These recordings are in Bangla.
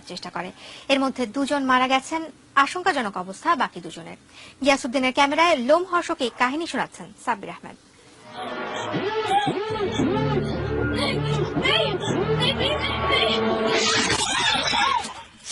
হত্যার চেষ্টা করে। এর মধ্যে 2 জন মারা গেছেন, আশঙ্কাজনক অবস্থা বাকি 2 জনের। গিয়াসউদ্দিনের ক্যামেরায় লোমহর্ষক এই কাহিনী শোনাচ্ছেন সাব্বির আহমেদ।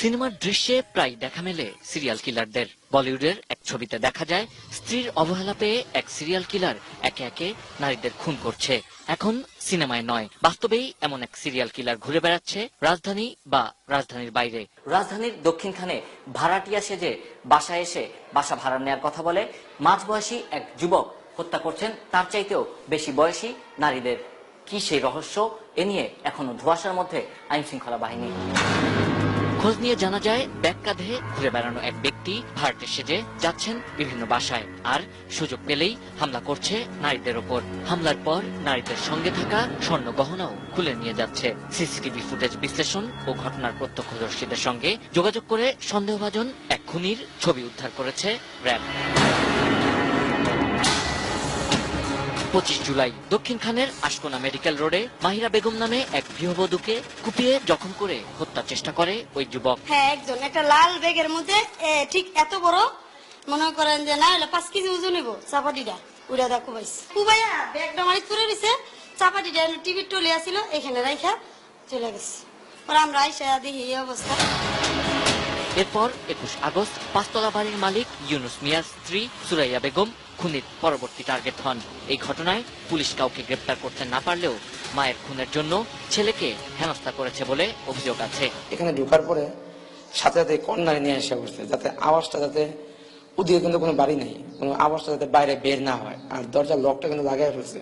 সিনেমার দৃশ্যে প্রায় দেখা মেলে সিরিয়াল কিলারদের। বলিউডের এক ছবিতে দেখা যায় স্ত্রীর অবহেলা পেয়ে এক সিরিয়াল কিলার একে একে নারীদের খুন করছে। এখন সিনেমায় নয়, বাস্তবেই এমন এক সিরিয়াল কিলার ঘুরে বেড়াচ্ছে রাজধানী বা রাজধানীর বাইরে। রাজধানীর দক্ষিণখানে ভাড়াটিয়া সেজে বাসায় এসে বাসা ভাড়া নেওয়ার কথা বলে মাঝবয়সী এক যুবক হত্যা করছেন তার চাইতেও বেশি বয়সী নারীদের। কি সেই রহস্য? এ নিয়ে এখনো ধোঁয়াশার মধ্যে আইন শৃঙ্খলা বাহিনী। খোঁজ নিয়ে জানা যায় ব্যাগ কাঁধে ঘুরে বেড়ানো এক ব্যক্তি ভাড়াটে সেজে যাচ্ছেন বিভিন্ন বাসায়, আর সুযোগ পেলেই হামলা করছে নারীদের ওপর। হামলার পর নারীদের সঙ্গে থাকা স্বর্ণ গহনাও খুলে নিয়ে যাচ্ছে। সিসিটিভি ফুটেজ বিশ্লেষণ ও ঘটনার প্রত্যক্ষদর্শীদের সঙ্গে যোগাযোগ করে সন্দেহভাজন এক খুনির ছবি উদ্ধার করেছে র্যাব। 25 জুলাই দক্ষিণখানের আশকোনা মেডিকেল রোডে মাহিরা বেগম নামে এক গৃহবধূকে কুপিয়ে জখম করে হত্যার চেষ্টা করে ওই যুবক। হ্যাঁ, একজন একটা লাল ব্যাগের মধ্যে ঠিক এত বড়, মনে করেন যে না হলে 5 কেজি ওজন হইব, চাপাটিটা উড়া দা কুবাইছে। কুবাইয়া ব্যাগটা মারি তুলে দিছে, চাপাটিটা টিভির টলে আসিল, এখানে রাইখা চলে গেছে। পরে আমরা আইসা দেখি এই অবস্থা। এরপর 21 আগস্ট পাঁচতলা বাড়ির মালিক ইউনুস মিয়ার স্ত্রী সুরাইয়া বেগম খুনির পরবর্তী টার্গেট হন। এই ঘটনায় পুলিশ কাউকে গ্রেপ্তার করতে না পারলেও মায়ের খুনের জন্য ছেলেকে হেনস্থা করেছে বলে অভিযোগ আছে। এখানে ঢোকার পরে সাথে সাথে কর্নারে নিয়ে আসা করছে, যাতে আওয়াজটা যাতে ওদিকে কিন্তু কোনো বাড়ি নেই, কোনো আওয়াজটা যাতে বাইরে বের না হয়, আর দরজার লকটা কিন্তু লাগাই ফেলছে।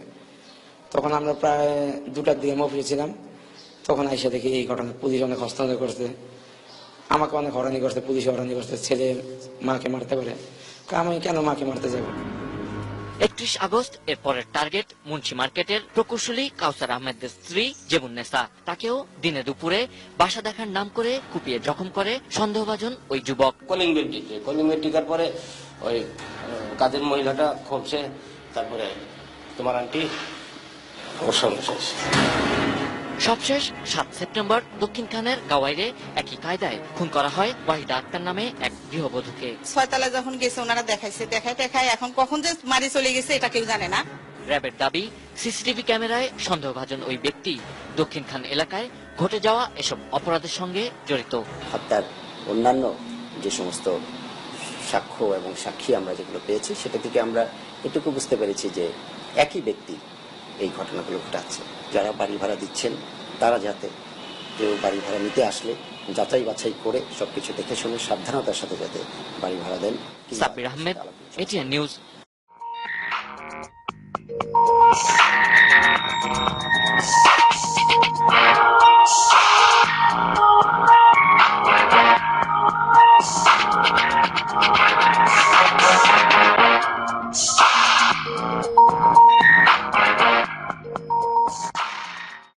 তখন আমরা প্রায় 2টার দিকে অফিসে ছিলাম, তখন আইসা দেখি এই ঘটনা। পুলিশ অনেক হস্তান্তর করছে, আমাকে অনেক হরানি করছে, পুলিশ হরানি করছে, ছেলে মাকে মারতে পারে, আমি কেন মাকে মারতে যাবো। 31 আগস্ট এর পরের টার্গেট মুন্সি মার্কেটের প্রকৌশলী কাউসার আহমেদের স্ত্রী জেবুন্নেসা। তাকেও দিনে দুপুরে বাসা দেখার নাম করে কুপিয়ে জখম করে সন্দেহভাজন ওই যুবক। কলিং বেড টিকার পরে ওই কাজের মহিলাটা খুলছে, তারপরে তোমার আন্টি ওর সঙ্গে শেষ। সবশেষ 7 সেপ্টেম্বর দক্ষিণখানের গাওয়াইরে একই কায়দায় খুন করা হয় ওয়াহিদা আক্তার নামে এক গৃহবধূকে। 6 তলায় যখন গেছে ওনারা দেখায় এখন কখন যে মারি চলে গেছে এটা কেউ জানে না। র্যাবের দাবি, সিসিটিভি ক্যামেরায় সন্দেহভাজন ওই ব্যক্তি দক্ষিণখান এলাকায় ঘটে যাওয়া এসব অপরাধের সঙ্গে জড়িত। হত্যার অন্যান্য যে সমস্ত সাক্ষ্য এবং সাক্ষী আমরা যেগুলো পেয়েছি, সেটা থেকে আমরা এটুকু বুঝতে পেরেছি যে একই ব্যক্তি এই ঘটনাগুলো ঘটাচ্ছে। যারা বাড়ি ভাড়া দিচ্ছেন তারা যাতে কেউ বাড়ি ভাড়া নিতে আসলে যাচাই বাছাই করে সবকিছু দেখে শুনে সাবধানতার সাথে যাতে বাড়ি ভাড়া দেন। Sabbir Ahmed, ATN news.